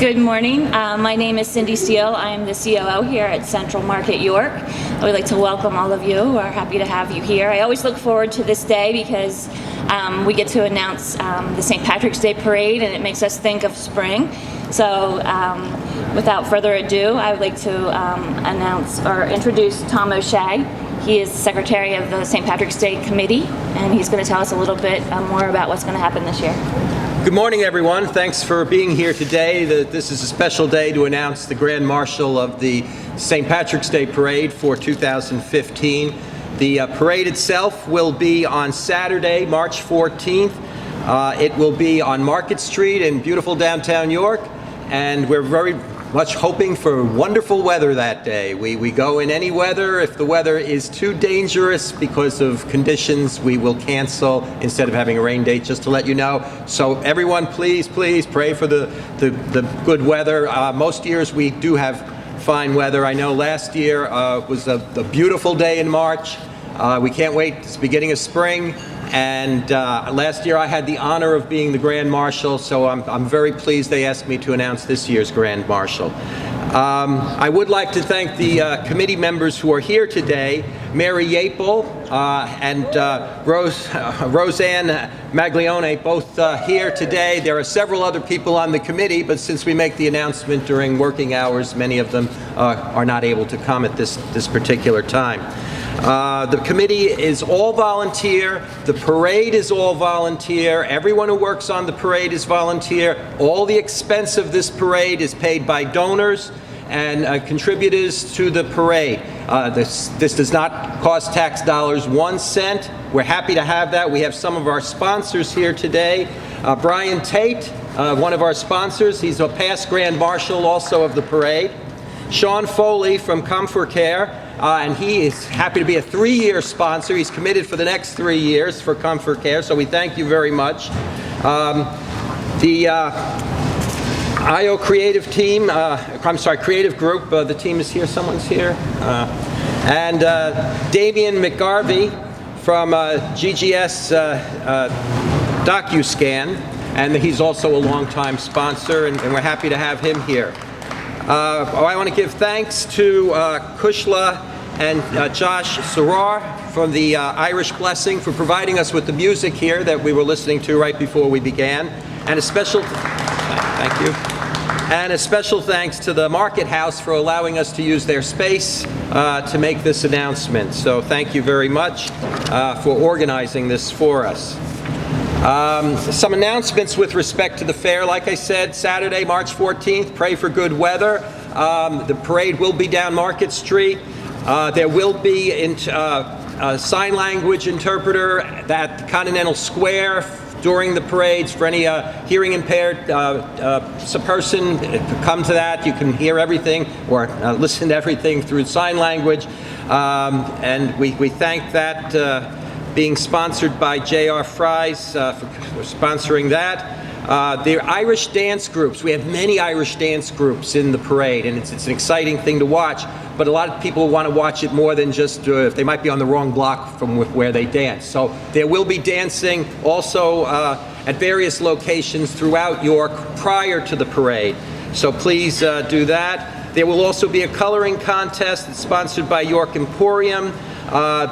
Good morning. My name is Cindy Steele. I am the COO here at Central Market York. I would like to welcome all of you. We're happy to have you here. I always look forward to this day because we get to announce the St. Patrick's Day Parade, and it makes us think of spring. So without further ado, I would like to announce or introduce Tom O'Shea. He is the Secretary of the St. Patrick's Day Committee, and he's going to tell us a little bit more about what's going to happen this year. Good morning, everyone. Thanks for being here today. This is a special day to announce the Grand Marshal of the St. Patrick's Day Parade for 2015. The parade itself will be on Saturday, March 14th. It will be on Market Street in beautiful downtown York, and we're very much hoping for wonderful weather that day. We go in any weather. If the weather is too dangerous because of conditions, we will cancel instead of having a rain date, just to let you know. So everyone, please pray for the good weather. Most years we do have fine weather. I know last year was a beautiful day in March. We can't wait. It's the beginning of spring. And last year I had the honor of being the Grand Marshal, so I'm very pleased they asked me to announce this year's Grand Marshal. I would like to thank the committee members who are here today, Mary Yapel and Roseanne Maglione, both here today. There are several other people on the committee, but since we make the announcement during working hours, many of them are not able to come at this particular time. The committee is all volunteer. The parade is all volunteer. Everyone who works on the parade is volunteer. All the expense of this parade is paid by donors and contributors to the parade. This does not cost tax dollars 1 cent. We're happy to have that. We have some of our sponsors here today. Brian Tate, one of our sponsors. He's a past Grand Marshal also of the parade. Sean Foley from Comfort Care. And he is happy to be a 3-year sponsor. He's committed for the next 3 years for Comfort Care, so we thank you very much. The IO Creative Team, Creative Group, the team is here, someone's here. And Damian McGarvey from GGS DocuScan, and he's also a longtime sponsor, and we're happy to have him here. I want to give thanks to Kushla and Josh Sarar from the Irish Blessing for providing us with the music here that we were listening to right before we began. And a special thank you. And a special thanks to the Market House for allowing us to use their space to make this announcement. So thank you very much for organizing this for us. Some announcements with respect to the fair. Like I said, Saturday, March 14th, pray for good weather. The parade will be down Market Street. There will be a sign language interpreter at Continental Square during the parades for any hearing impaired person. Come to that. You can hear everything or listen to everything through sign language. And we thank that. Being sponsored by J.R. Fry's for sponsoring that. The Irish dance groups. We have many Irish dance groups in the parade, and it's an exciting thing to watch. But a lot of people want to watch it more than just if they might be on the wrong block from where they dance. So there will be dancing also at various locations throughout York prior to the parade. So please do that. There will also be a coloring contest that's sponsored by York Emporium.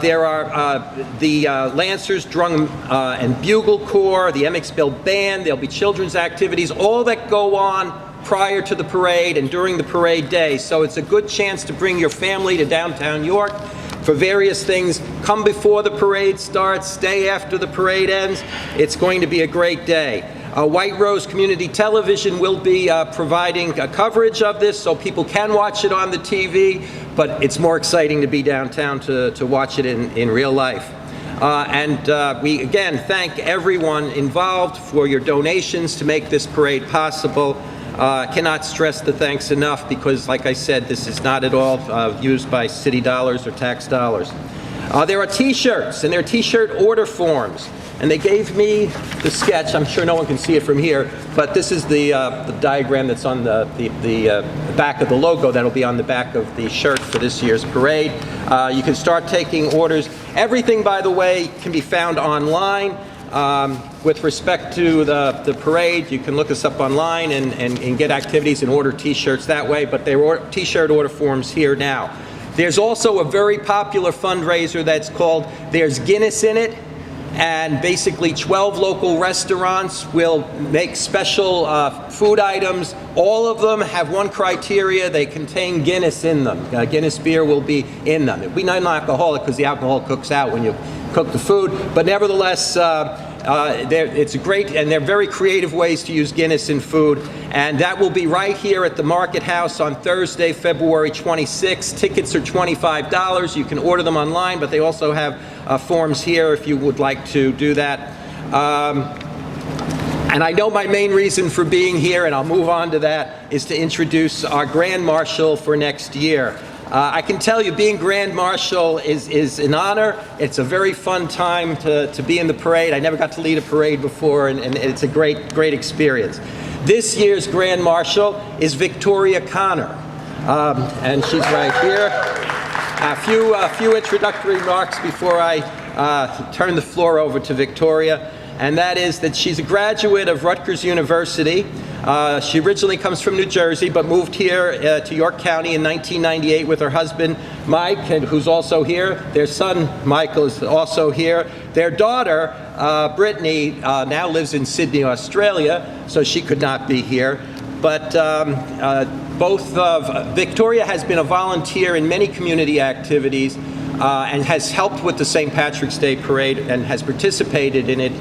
There are the Lancers Drum and Bugle Corps, the Emmetsville Band. There'll be children's activities, all that go on prior to the parade and during the parade day. So it's a good chance to bring your family to downtown York for various things. Come before the parade starts, stay after the parade ends. It's going to be a great day. White Rose Community Television will be providing coverage of this, so people can watch it on the TV, but it's more exciting to be downtown to watch it in real life. And we again thank everyone involved for your donations to make this parade possible. Cannot stress the thanks enough because, like I said, this is not at all used by city dollars or tax dollars. There are T-shirts, and there are T-shirt order forms. And they gave me the sketch. I'm sure no one can see it from here, but this is the diagram that's on the back of the logo that'll be on the back of the shirt for this year's parade. You can start taking orders. Everything, by the way, can be found online. With respect to the parade, you can look us up online and get activities and order T-shirts that way, but there are T-shirt order forms here now. There's also a very popular fundraiser that's called There's Guinness in It, and basically 12 local restaurants will make special food items. All of them have one criteria: they contain Guinness in them. Guinness beer will be in them. It'll be non-alcoholic because the alcohol cooks out when you cook the food, but nevertheless, it's great, and they're very creative ways to use Guinness in food. And that will be right here at the Market House on Thursday, February 26th. Tickets are $25. You can order them online, but they also have forms here if you would like to do that. And I know my main reason for being here, and I'll move on to that, is to introduce our Grand Marshal for next year. I can tell you, being Grand Marshal is an honor. It's a very fun time to be in the parade. I never got to lead a parade before, and it's a great experience. This year's Grand Marshal is Victoria Connor, and she's right here. A few introductory remarks before I turn the floor over to Victoria, and that is that she's a graduate of Rutgers University. She originally comes from New Jersey, but moved here to York County in 1998 with her husband, Mike, who's also here. Their son, Michael, is also here. Their daughter, Brittany, now lives in Sydney, Australia, so she could not be here. But Victoria has been a volunteer in many community activities and has helped with the St. Patrick's Day Parade and has participated in it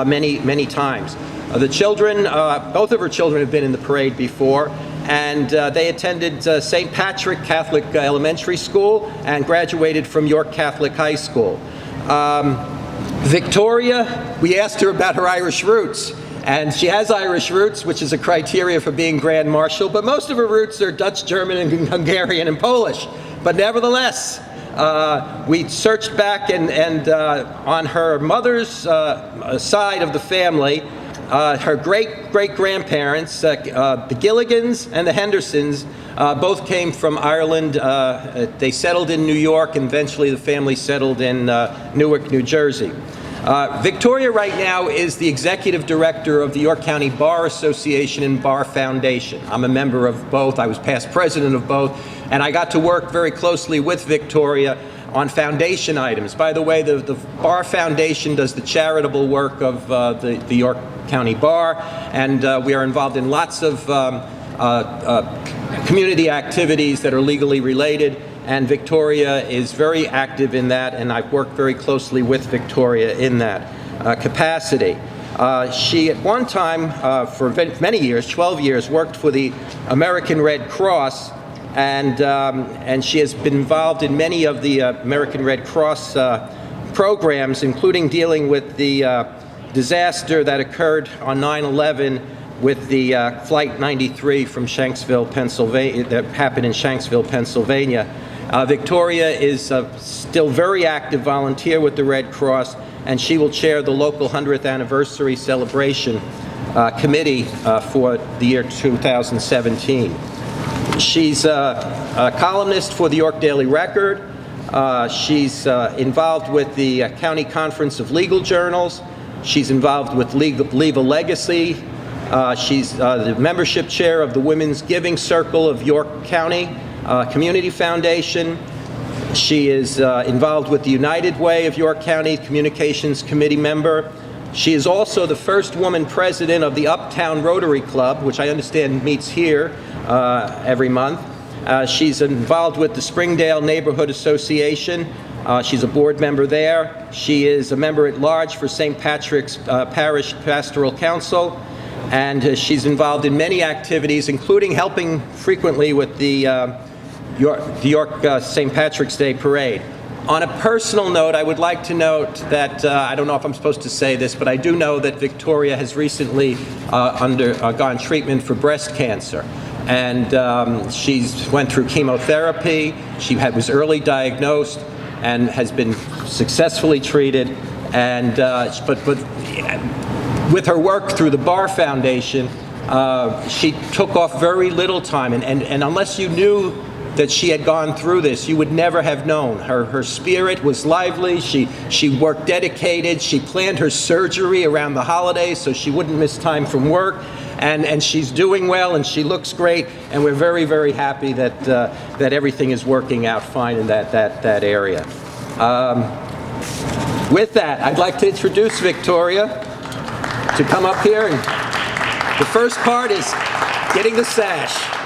many times. The children, both of her children have been in the parade before, and they attended St. Patrick Catholic Elementary School and graduated from York Catholic High School. Victoria, we asked her about her Irish roots, and she has Irish roots, which is a criteria for being Grand Marshal, but most of her roots are Dutch, German, and Hungarian, and Polish. But nevertheless, we searched back and on her mother's side of the family, her great-grandparents, the Gilligans and the Hendersons, both came from Ireland. They settled in New York, and eventually the family settled in Newark, New Jersey. Victoria right now is the executive director of the York County Bar Association and Bar Foundation. I'm a member of both. I was past president of both, and I got to work very closely with Victoria on foundation items. By the way, the Bar Foundation does the charitable work of the York County Bar, and we are involved in lots of community activities that are legally related, and Victoria is very active in that, and I've worked very closely with Victoria in that capacity. She, at one time, for many years, 12 years, worked for the American Red Cross, and she has been involved in many of the American Red Cross programs, including dealing with the disaster that occurred on 9/11 with the Flight 93 from Shanksville, Pennsylvania, that happened in Shanksville, Pennsylvania. Victoria is still very active volunteer with the Red Cross, and she will chair the local 100th anniversary celebration committee for the year 2017. She's a columnist for the York Daily Record. She's involved with the County Conference of Legal Journals. She's involved with Legal Legacy. She's the membership chair of the Women's Giving Circle of York County Community Foundation. She is involved with the United Way of York County Communications Committee member. She is also the first woman president of the Uptown Rotary Club, which I understand meets here every month. She's involved with the Springdale Neighborhood Association. She's a board member there. She is a member at large for St. Patrick's Parish Pastoral Council, and she's involved in many activities, including helping frequently with the York St. Patrick's Day Parade. On a personal note, I would like to note that, I don't know if I'm supposed to say this, but I do know that Victoria has recently undergone treatment for breast cancer. And she's went through chemotherapy. She was early diagnosed and has been successfully treated. And but with her work through the Bar Foundation, she took off very little time. And unless you knew that she had gone through this, you would never have known. Her spirit was lively. She worked dedicated. She planned her surgery around the holidays so she wouldn't miss time from work. And she's doing well, and she looks great. And we're very, very happy that that everything is working out fine in that area. With that, I'd like to introduce Victoria to come up here. And the first part is getting the sash.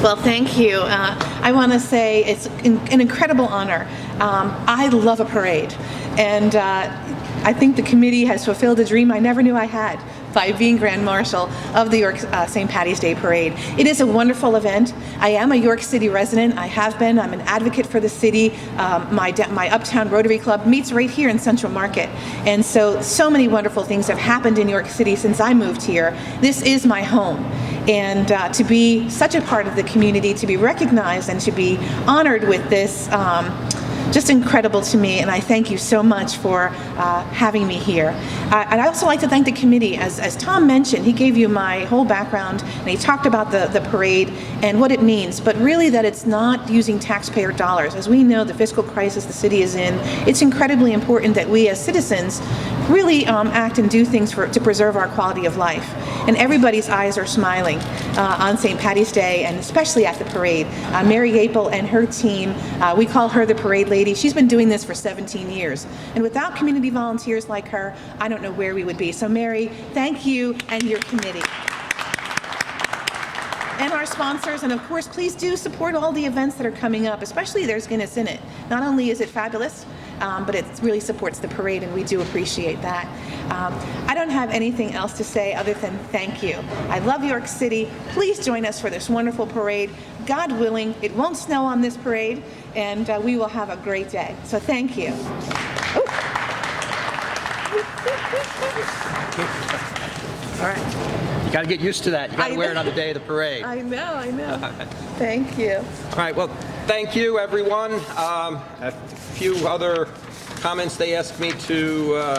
Well, thank you. I want to say it's an incredible honor. I love a parade, and I think the committee has fulfilled a dream I never knew I had by being Grand Marshal of the York St. Patty's Day Parade. It is a wonderful event. I am a York City resident. I have been. I'm an advocate for the city. My Uptown Rotary Club meets right here in Central Market. And so many wonderful things have happened in York City since I moved here. This is my home. And to be such a part of the community, to be recognized and to be honored with this, just incredible to me, and I thank you so much for having me here. I'd also like to thank the committee. As Tom mentioned, he gave you my whole background, and he talked about the parade and what it means, but really that it's not using taxpayer dollars. As we know, the fiscal crisis the city is in, it's incredibly important that we as citizens really act and do things to preserve our quality of life. And everybody's eyes are smiling on St. Patty's Day, and especially at the parade. Mary Apel and her team, we call her the parade lady. She's been doing this for 17 years. And without community volunteers like her, I don't know where we would be. So Mary, thank you and your committee. And our sponsors, and of course, please do support all the events that are coming up, especially There's Guinness in It. Not only is it fabulous, but it really supports the parade, and we do appreciate that. I don't have anything else to say other than thank you. I love York City. Please join us for this wonderful parade. God willing, it won't snow on this parade, and we will have a great day. So thank you. All right. You got to get used to that. You got to wear it on the day of the parade. I know. Thank you. All right, well, thank you, everyone. A few other comments they asked me to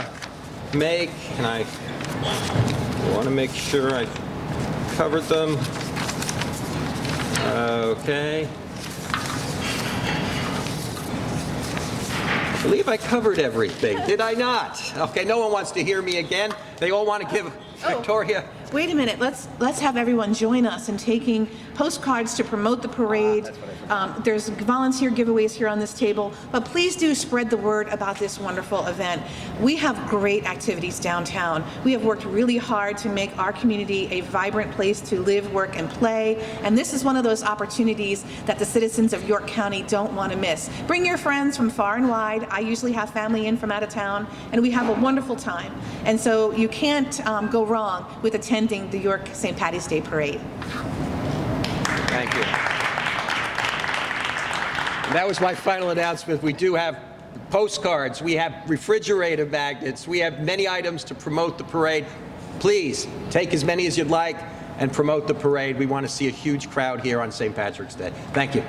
make, and I want to make sure I covered them. Okay. I believe I covered everything. Did I not? Okay, no one wants to hear me again. They all want to give Victoria. Wait a minute. Let's have everyone join us in taking postcards to promote the parade. There's volunteer giveaways here on this table, but please do spread the word about this wonderful event. We have great activities downtown. We have worked really hard to make our community a vibrant place to live, work, and play, and this is one of those opportunities that the citizens of York County don't want to miss. Bring your friends from far and wide. I usually have family in from out of town, and we have a wonderful time. And so you can't go wrong with attending the York St. Patty's Day Parade. Thank you. And that was my final announcement. We do have postcards, we have refrigerator magnets, we have many items to promote the parade. Please take as many as you'd like and promote the parade. We want to see a huge crowd here on St. Patrick's Day. Thank you.